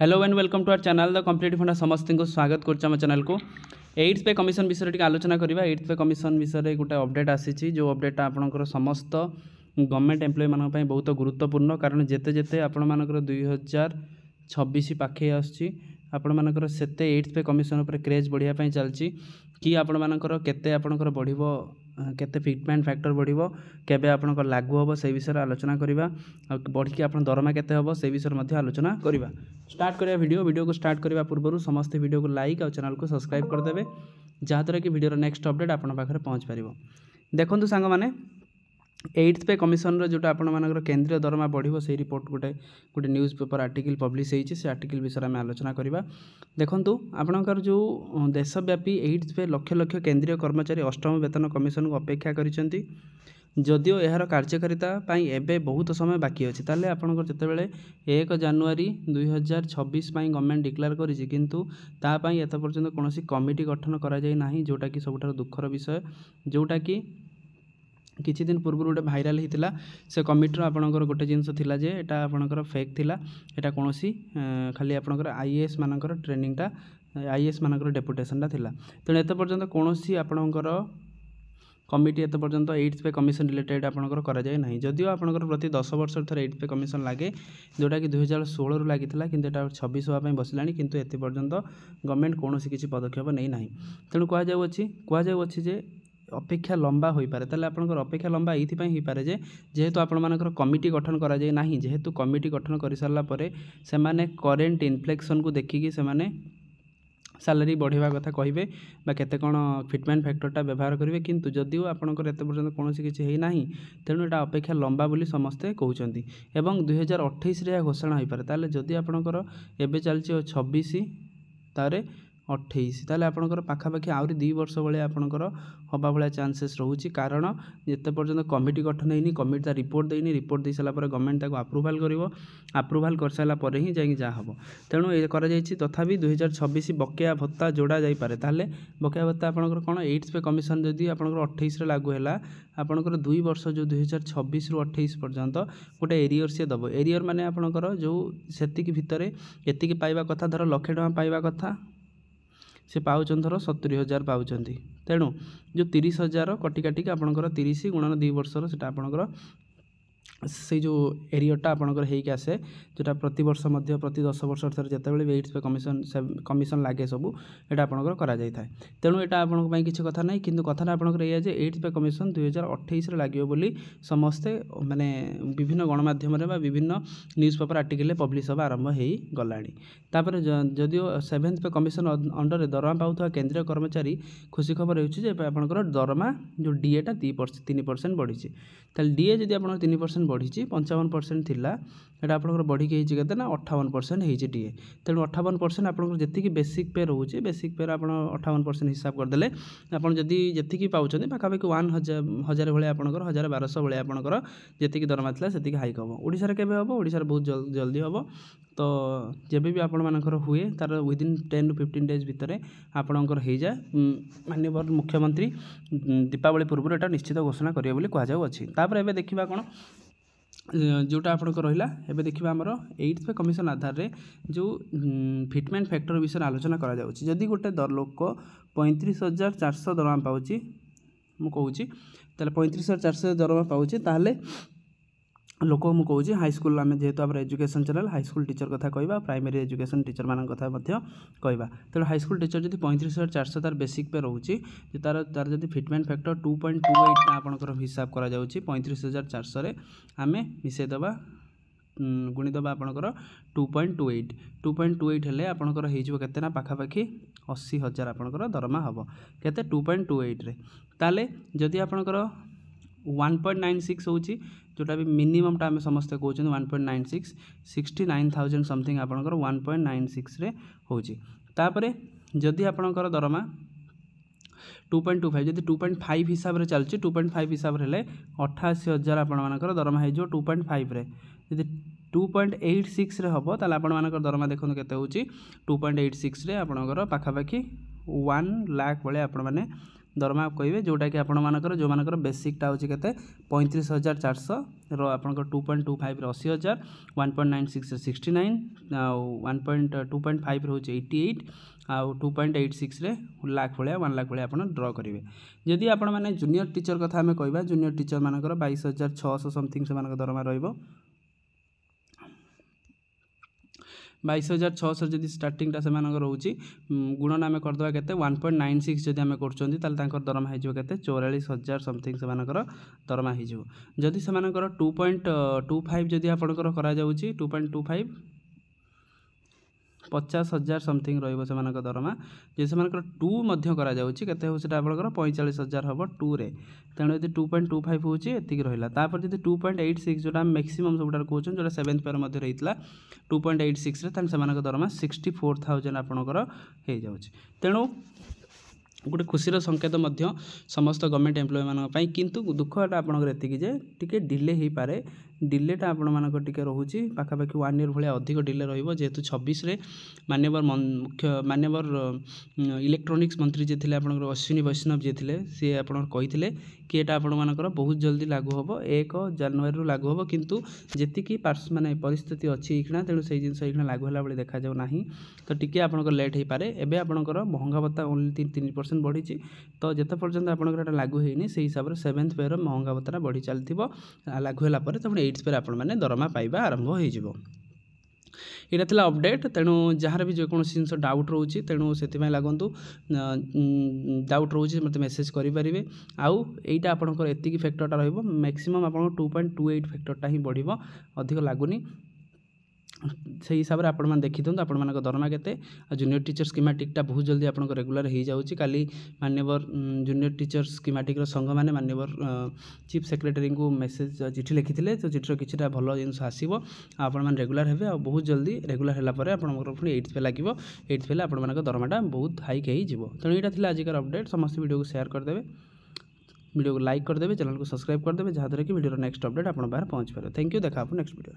Hello and welcome to our channel the complete Funda समस्त को स्वागत कर चैनल को एड्स पे कमिशन विषय टी आलोचना करवा। एड्स पे कमिशन विषय गोटे अपडेट आसी जो अपडेट आपंकर समस्त गवर्नमेंट एम्प्लॉय मान बहुत गुरुत्वपूर्ण कारण जेते जेते आपण मानकर 2026 पाखे आपण मानकर सेते एड्स पे कमिशन उपर क्रेज बढ़िया चलती कि आपण मानकर केते आपणकर बढ़िबो केते फिटमेंट फैक्टर बढ़िबो केबे आपणकर लागू होबो से विषय आलोचना करवा। बढ़ी आपण दरमा केते होबो से विषय मध्ये आलोचना करवा। स्टार्ट करिया वीडियो को स्टार्ट करने पूर्व समस्त वीडियो को लाइक और चैनल को सब्सक्राइब करदे जहाँद्वारा कि वीडियो नेक्स्ट अपडेट आपण पाखे पहुँच पार। देखो सांग मैंने एड्स पे कमिशन जोटा आपण मानकर केंद्रीय दरमा बढ़िबो से रिपोर्ट गोटे न्यूज़ पेपर आर्टिकल पब्लिश होती से आर्टिकल विषय में आलोचना करवा। देखंतु आपणकर जो देशव्यापी एड्स पे लक्ष लक्ष केंद्रीय कर्मचारी अष्टम वेतन कमिशन को अपेक्षा करिसेंती जदिओ यार कार्यकारिता पाई एबे बहुत समय बाकी अच्छी ताले आपणकर जितेबाला 1 जानुआरी 2026 गवर्नमेंट डिक्लेयर करिछि किंतु तापाई एत पर्यंत कौन कमिटी गठन करा जाय नाही जोटा कि सबुठार दुखर विषय जोटा कि किछि दिन पूर्व गोटे भाइराल होता से कमिटर आपणकर गोटे जिनस थिला जे एटा आपणकर फेक थिला एटा कोनोसी खाली आपणकर आईएएस मानकर ट्रेनिंगटा आईएएस मानकर डेपुटेशनटा थिला तेणु एत पर्यंत कोनोसी आपणकर कमिटी एत पर्यंत एड्स पे कमिशन रिलेटेड आपणकर करा जाय नाही जदिओ आपणकर प्रति 10 वर्ष थरे एड्स पे कमिशन लागे जोटा कि 2016 रु लागिथिला किंतु एटा 26 होआ पय बसिलानी किंतु एत पर्यंत गवर्नमेंट कोनोसी किछि पदक्षेप नै नाही तेणु कहा जाउछि जे अपेक्षा लंबा हो पारे ताले आपनकर अपेक्षा लंबा एइथिपाई हो पारे जे जेहेतु आपण मानकर कमिटी गठन करा जाय नाही जेहेतु कमिटी गठन कर सारला परे से माने करेंट इन्फ्लेक्शन को देखिकी से माने सैलरी बढ़िया कथा कहे केते कौन फिटमेंट फैक्टरटा व्यवहार करेंगे किंतु जदिও आपंकर एत पर्यंत कौन किसी ना तेणु यहाँ अपेक्षा लंबा बोली समस्ते कहते एवं 2028 यह घोषणा हो पारे ताले जदि आपंकर एबे चलछि 26 तारे 28 ताले आपंकर पाखापाखि आहरी 2 वर्ष भाया आपंकर हवा भाया चांसेस रोचे कारण जिते पर्यंत कमिटी गठन होनी कमिटी रिपोर्ट देनी रिपोर्ट दे सारा गवर्नमेंट अप्रूवाल अप्रूवाल कर सारा ही जाकि जहाँ हम तेणु ये तथापि 2026 बकेया भत्ता जोड़ा जापे ताले बकेया भत्ता आपंकर कौन एड्स पे कमिशन जदि आपंकर 28 लागू है आपंकर 2 वर्ष जो 2026 रु 28 पर्यंत गोटे एरियर सी दब एरियर माने आपंकर जो सेतिकी भितर एतिकी पाइबा कथा धर 1 लाख टका पाइबा कथा से पाउछन धर 70,000 पाउछन तेणु जो 30,000 कटी काटिक आपंकर 30 गुणन 2 वर्षर से आपंकर से जो एरियरटा आपंकर होइक आसे जोटा प्रति वर्ष मध्य प्रति 10 वर्ष थर जितेबाला एड्स पे कमिशन लागे सबू एटा आपंकर करा जाय थाए तेणु एटा आपंक पई किछि कथा नै किंतु कथाटा आपंकर एया जे एड्स पे कमिशन 2028 रे लागियो बोली समस्ते माने विभिन्न गणमाध्यम रे बा विभिन्न न्यूज़ पेपर आर्टिकल पब्लिश होबा आरंभ हेई गलाणी तापर जदिओ 7th पे कमिशन अंडर दरमा पाउथवा केंद्रीय कर्मचारी खुशी खबर होउछि जे आपंकर दरमा जो डीएटा 3% बढ़ी ताले डीए जदि आपंकर 3% बढ़ी 55% थिला एटा आपंकर बढ़ी के हिची केते ना 58% हेची डीए तेणु 58% आपंकर जेतिकी बेसिक पे रोचे बेसिक पे आपण 58% हिसाब कर देले आपण जदि जेतिकी पाउछन पाखापाखि 1000 भले आपंकर 1200 भले आपंकर जेतिकी दरमा थिला सेतिकी हाइक होबो ओडिसा रे केबे होबो ओडिसा रे बहुत जल्दी होबो तो जेबे भी आपण मानकर हुए तार विदिन 10 to 15 डेज भितर आपणकर हो जाए माननीय मुख्यमंत्री दीपावली पूर्व एटा निश्चित घोषणा करिवे बोली कहा जाउ अछि तापर एबे देखिबा कोन जोटा आपणकर रहिला एबे देखिबा हमरो एड्स पे कमिशन आधार रे जो फिटमेंट फैक्टर विषय आलोचना करा जाउछि जदि गोटे लोक 35,400 दरमा पाउछि मु कहूछि ताले 35,400 दरमा पाउछि ताले लोक मु कहूँ हाईस्कल आम जेहेतु आम एजुकेशन चैनल हाईस्कल टीचर कथा कहवा प्राइमरी एजुकेशन टीचर मान कथा कहवा तेणु हाईस्कल टीचर जब 35,400 तार बेसिक पे रोचे तार जब फिटमेंट फैक्टर 2.28 आपंकर हिसाब करा 35,400 आम मिसेदेवा गुणीदेवा आपंकर 2.28 हेले आपंकर होते पाखापाखि 80,000 आपंकर दरमा हम केते 2.28 रे ताले जदि आपंकर 1.96 होची जोटा भी मिनिमम टा समस्ते कहते 1.96 69,000 समथिंग आपंकर 1.96 रे होची तापरे जदि आपंकर दरमा 2.25 जदि 2.5 हिसाब रे चलची 2.5 हिसाब रे 88,000 आपण मानकर दरमा हे जो 2.5 रे जदि 2.86 रे हबो ताले आपण मानकर दरमा देखन केते होची 2.86 रे आपणकर पाखापाखि 1 लाख बळे आपण माने दरमा कहे जोटा कि आपर जो मानकर बेसिकटा हूँ के 35,400 आपंकर 2.25 80,000 1.96 69 1.2.5 हूँ 88 आउ 2.86 लाख भाया 1 लाख भाया आप ड्र करेंगे जदि आपण मैंने जूनियर टीचर कथा आम कह जूनियर टीचर मानकर 22,600 समथिंग से दरमा रही 22,600 जदि स्टार्टिंगटा से रोचे गुणन आम करदे के 1.96 जदि आम कर दरमा हो 44,000 समथिंग से दरमा हो जदि से 2.25 जदि आपंकर करा 2.25 50,000 समथिंग रो दरमा जी से 2 करा केते हो सेटा आपनकर 45,000 हम 2 रे तेणु यदि 2.25 हूँ एतिक रहा तापर जब 2.86 जोटा मैक्सिमम सब कहते जो 7th पेयर मध्य रही 2.86 से दरमा 64,000 आपंकर हो जाऊँ तेणु गोटे खुशीर संकेत समस्त गवर्नमेंट एम्प्लॉय मानी किंतु दुखटा आपंकर एतिक टे डिले हो पारे डिलेटा आपण टे रोचे पाखापाखि 1 ईयर भाया अधिक डिले जेहेतु 26 मान्यवर मान्यवर इलेक्ट्रोनिक्स मंत्री जी थे आप अश्विनी वैष्णव जी थे सी आप कही कि यहाँ आपर बहुत जल्दी लागू हम 1 जनवरी लागू हम किंतु जी माने परिस्थिति अच्छी तेणु से जिन लागू है भाई देखा जाऊ ना तो टी आपंकर लेट हो पारे एवं आपंकर महंगा भत्ता ओनली 3% बढ़ी तो जिते पर्यटन आपंकर लागू होनी से हिसाब से 7th पेयर महंगा भत्ता बढ़ी चलती लागू है 8th पेयर आपण मैंने दरमा पाइबा आरंभ हो यहाँ था अपडेट तेणु जहाँ भी जेकोसी जिन डाउट रोचे तेणु से लगतु डाउट रोचे मत मेसेज करेंगे आउ यहाँ आपंकर एति फैक्टरटा मैक्सिमम आप 2.28 फैक्टरटा ही बढ़ अधिक लगुनि से हिसाब से आपण देखी दिखाँ आपण दरमा के जूनियर टीचर स्कीमेटिकटा बहुत जल्दी आप रेगुलर हो जाऊँगी काली मान्यवर जूनियर टीचर स्कीमेटिक संघ मैंने मान्यवर चीफ सेक्रेटरी को मेसेज चिठी लिखी तो चिठिर कि भल जिन आसो आपण रेगुलर हे आ बहुत जल्दी रेगुलर है पुणी 8th पे लगे 8th पे आपण दरमाटा बहुत हाइक हो तेणु यहाँ आजिकार अपडेट समस्त वीडियो को शेयर करदे वीडियो को लाइक करदे चैनल को सब्सक्राइब करदे जहाँद्वारा कि वीडियो नेक्स्ट अपडेट आप बाहर पहुँच पारे थैंक यू देखा आप नेक्स्ट वीडियो।